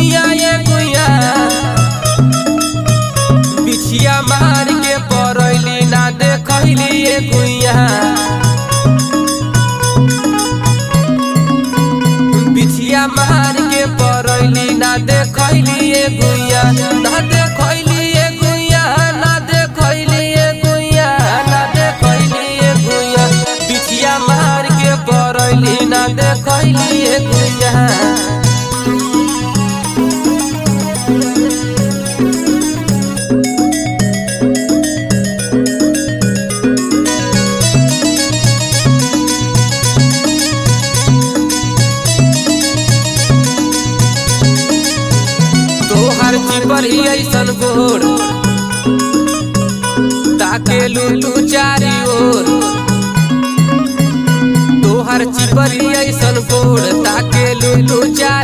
गुइया ये गुइया बिछिया मार के परैली ना देखैली ये गुइया बिछिया मार के परैली ना देखैली ये गुइया ना देखैली ये गुइया ना देखैली ये गुइया ना देखैली ये गुइया बिछिया मार के परैली ना देखैली ये गुइया। तोहर चिपरी ऐसन गोर ताकेलू तू चारी ओर तोहर चिपरी ऐसन गोर ताकेलू तू चारी